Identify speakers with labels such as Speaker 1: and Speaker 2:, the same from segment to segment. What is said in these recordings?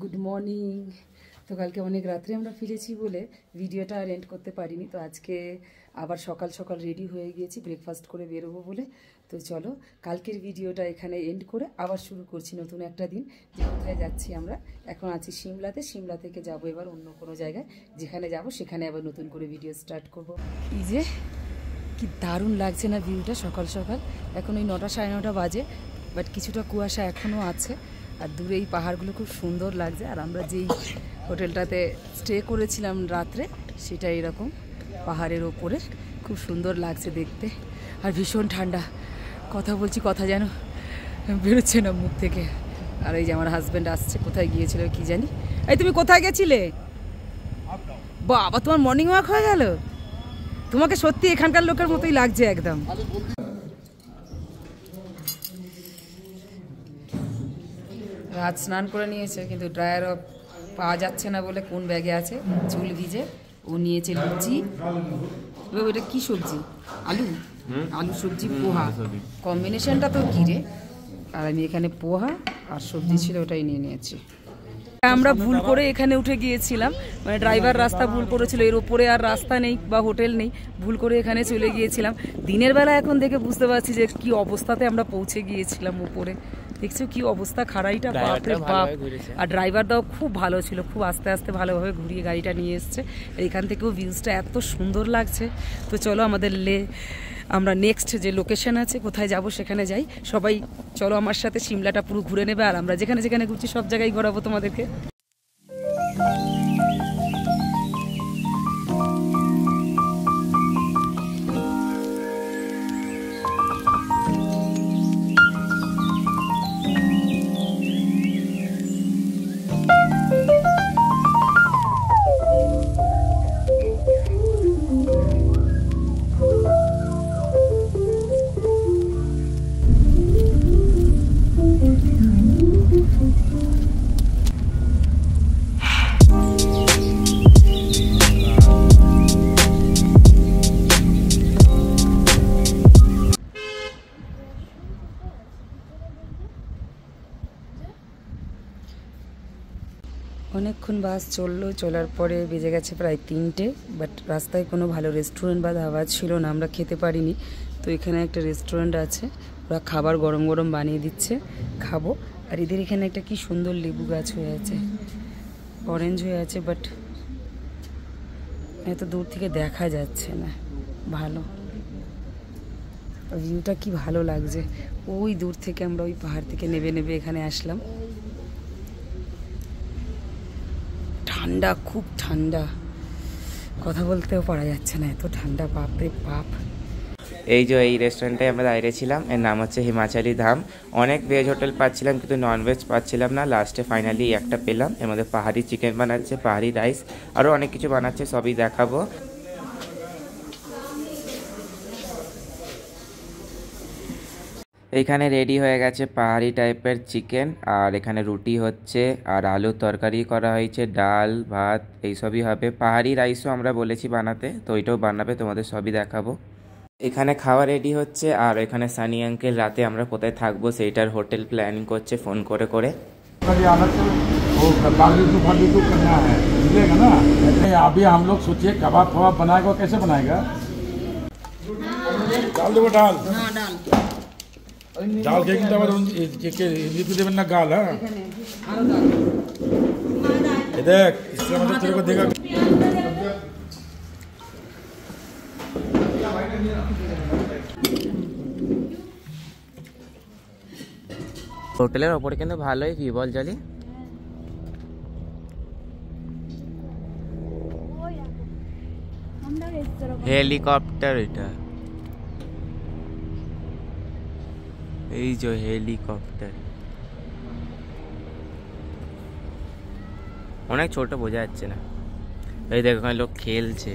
Speaker 1: Good morning. তো কালকে অনেক রাত্রে আমরা ফিরেছি বলে ভিডিওটা আর এন্ড করতে পারিনি। তো আজকে আবার সকাল সকাল রেডি হয়ে গিয়েছি ব্রেকফাস্ট করে বেরোবো বলে। তো চলো কালকের ভিডিওটা এখানে এন্ড করে আবার শুরু করছি নতুন একটা দিন। যে কোথায় যাচ্ছি আমরা, এখন আছি সিমলাতে। সিমলা থেকে যাবো এবার অন্য কোনো জায়গায়, যেখানে যাব সেখানে আবার নতুন করে ভিডিও স্টার্ট করব। এই যে কি দারুণ লাগছে না ভিউটা সকাল সকাল। এখন ওই 9টা সাড়ে 9টা বাজে, বাট কিছুটা কুয়াশা এখনও আছে। আর দূরে এই পাহাড়গুলো খুব সুন্দর লাগছে। আর আমরা যেই হোটেলটাতে স্টে করেছিলাম রাত্রে, সেটা এরকম পাহাড়ের ওপরে, খুব সুন্দর লাগছে দেখতে। আর ভীষণ ঠান্ডা, কথা বলছি কথা যেন বেরোচ্ছে না মুখ থেকে। আর এই যে আমার হাজব্যান্ড আসছে, কোথায় গিয়েছিল কি জানি। এই তুমি কোথায় গেছিলে? বাবা, তোমার মর্নিং ওয়াক হয়ে গেল। তোমাকে সত্যি এখানকার লোকের মতোই লাগছে একদম। রাত স্নান করে নিয়েছে, কিন্তু ড্রায়ারও পাওয়া যাচ্ছে না বলে কোন ব্যাগে আছে, চুল ভিজে। ও নিয়েছে লুচি। ওটা কি সবজি? আলু আলু সবজি পোহা, কম্বিনেশনটা তো কি রে। আর আমি এখানে পোহা আর সবজি ছিল, ওটাই নিয়ে নিয়েছি। আমরা ভুল করে এখানে উঠে গিয়েছিলাম, মানে ড্রাইভার রাস্তা ভুল করেছিল। এর ওপরে আর রাস্তা নেই বা হোটেল নেই, ভুল করে এখানে চলে গিয়েছিলাম। দিনের বেলা এখন দেখে বুঝতে পারছি যে কি অবস্থাতে আমরা পৌঁছে গিয়েছিলাম উপরে। দেখছো কি অবস্থা, খাড়াইটা বাপরে বাপ। আর ড্রাইভারটাও খুব ভালো ছিল, খুব আস্তে আস্তে ভালোভাবে ঘুরিয়ে গাড়িটা নিয়ে এসছে। এখান থেকেও ভিউজটা এত সুন্দর লাগছে। তো চলো আমাদের আমরা নেক্সট যে লোকেশন আছে, কোথায় যাব সেখানে যাই। সবাই চলো আমার সাথে, সিমলাটা পুরো ঘুরে নেবে। আর আমরা যেখানে যেখানে ঘুরছি সব জায়গায় ঘোরাবো তোমাদেরকে। অনেকক্ষণ বাস চললো, চলার পরে বেজে গেছে প্রায় 3টে। বাট রাস্তায় কোনো ভালো রেস্টুরেন্ট বা ধাবা ছিল না, আমরা খেতে পারিনি। তো এখানে একটা রেস্টুরেন্ট আছে, ওরা খাবার গরম গরম বানিয়ে দিচ্ছে, খাবো। আর এদের এখানে একটা কি সুন্দর লেবু গাছ হয়ে আছে, অরেঞ্জ হয়ে আছে, বাট এত দূর থেকে দেখা যাচ্ছে না ভালো। ভিউটা কি ভালো লাগছে, ওই দূর থেকে আমরা ওই পাহাড় থেকে নেবে নেবে এখানে আসলাম। ঠান্ডা, খুব ঠান্ডা, কথা বলতেও পারা যাচ্ছে না, এত ঠান্ডা, বাপরে বাপ।
Speaker 2: এই যে এই রেস্টুরেন্টে আমরা দাঁড়িয়েছিলাম, এর নাম হচ্ছে হিমাচলি ধাম। অনেক ভেজ হোটেল পাচ্ছিলাম, কিন্তু ননভেজ পাচ্ছিলাম না। লাস্টে ফাইনালি একটা পেলাম, এর মধ্যে পাহাড়ি চিকেন বানাচ্ছে, পাহাড়ি রাইস, আরও অনেক কিছু বানাচ্ছে, সবই দেখাবো। এখানে রেডি হয়ে গেছে পাহাড়ি টাইপের চিকেন, আর এখানে রুটি হচ্ছে, আর আলুর তরকারি করা হয়েছে, ডাল ভাত এইসবই হবে। পাহাড়ি রাইসও আমরা বলেছি বানাতে, তো ওইটাও বানাবে, তোমাদের সবই দেখাবো। এখানে খাওয়া রেডি হচ্ছে। আর এখানে সানি আঙ্কেল রাতে আমরা কোথায় থাকবো সেইটার হোটেল প্ল্যানিং করছে ফোন করে করে।
Speaker 3: अभी हम लोग सोचिए कबाब फबाब बनाएगा, कैसे बनाएगा? डाल दो डाल डाल के কিন্তু আবার ইলিপি দেবেন না গাল। হ্যাঁ দেখ इससे मतलब तेरे को देखा।
Speaker 2: হোটেলের ওপরে কিন্তু ভালোই ভিউ, বল জলি। হেলিকপ্টার, এটা এই যে হেলিকপ্টার, অনেক ছোট, বোঝা যাচ্ছে না। এই দেখো ওখানে লোক খেলছে।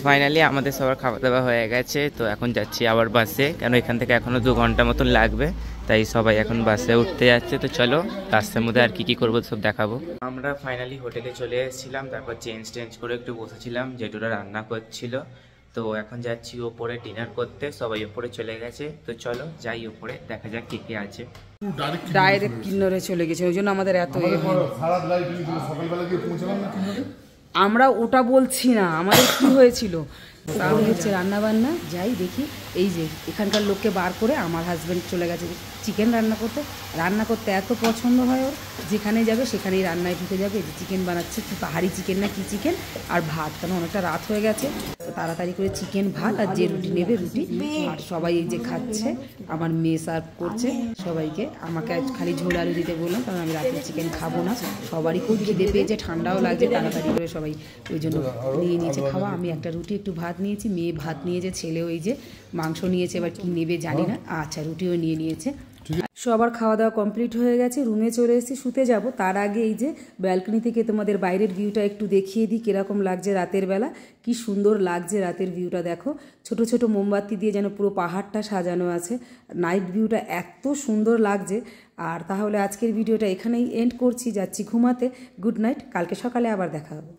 Speaker 2: ফাইনালি আমাদের সবার খাওয়া দাওয়া হয়ে গেছে। তো এখন যাচ্ছি আবার বাসে, কেন এখান থেকে এখনও 2 ঘন্টা মতন লাগবে, তাই সবাই এখন বাসে উঠতে যাচ্ছে। তো চলো রাস্তার মধ্যে আর কি করবো সব দেখাবো। আমরা ফাইনালি হোটেলে চলে এসেছিলাম, তারপর চেঞ্জ করে একটু বসেছিলাম, জেঠুরা রান্না করছিল। তো এখন যাচ্ছি ওপরে ডিনার করতে, সবাই ওপরে চলে গেছে। তো চলো যাই ওপরে, দেখা যাক কে কে আছে।
Speaker 1: ডাইরেক্ট কিন্নরে চলে গেছে, ওই জন্য আমাদের এত আমরা ওটা বলছি না আমাদের কি হয়েছিল। তাহলে হচ্ছে রান্নাবান্না যাই দেখি, এই যে এখানকার লোককে বার করে আমার হাজব্যান্ড চলে গেছে চিকেন রান্না করতে এত পছন্দ হয় ওর, যেখানে যাবে সেখানেই রান্নায় ঢুকে যাবে। যে চিকেন বানাচ্ছে, কি পাহাড়ি চিকেন না কি চিকেন, আর ভাত, কারণ অনেকটা রাত হয়ে গেছে তো তাড়াতাড়ি করে চিকেন ভাত, আর যে রুটি নেবে রুটি, আর সবাই এই যে খাচ্ছে, আমার মেয়ে সার্ভ করছে সবাইকে। আমাকে খালি ঝোল আলু দিতে বললাম, কারণ আমি রাতে চিকেন খাবো না। সবারই খুব খিদে পেয়েছে, ঠান্ডাও লাগছে, তাড়াতাড়ি করে সবাই ওই জন্য নিয়ে নিয়েছে খাওয়া। আমি একটা রুটি একটু ভাত নিয়েছি, মেয়ে ভাত নিয়েছে, ছেলেও এই যে মাংস নিয়েছে, এবার কি নেবে জানি না। আচ্ছা, রুটিও নিয়ে নিয়েছে। সবার খাওয়া দাওয়া কমপ্লিট হয়ে গেছে, রুমে চলে এসেছি, শুতে যাব। তার আগে এই যে ব্যালকনি থেকে তোমাদের বাইরের ভিউটা একটু দেখিয়ে দিই, কীরকম লাগছে রাতের বেলা। কি সুন্দর লাগছে রাতের ভিউটা, দেখো ছোট ছোট মোমবাতি দিয়ে যেন পুরো পাহাড়টা সাজানো আছে। নাইট ভিউটা এত সুন্দর লাগছে। আর তাহলে আজকের ভিডিওটা এখানেই এন্ড করছি, যাচ্ছি ঘুমাতে। গুড নাইট, কালকে সকালে আবার দেখা হবে।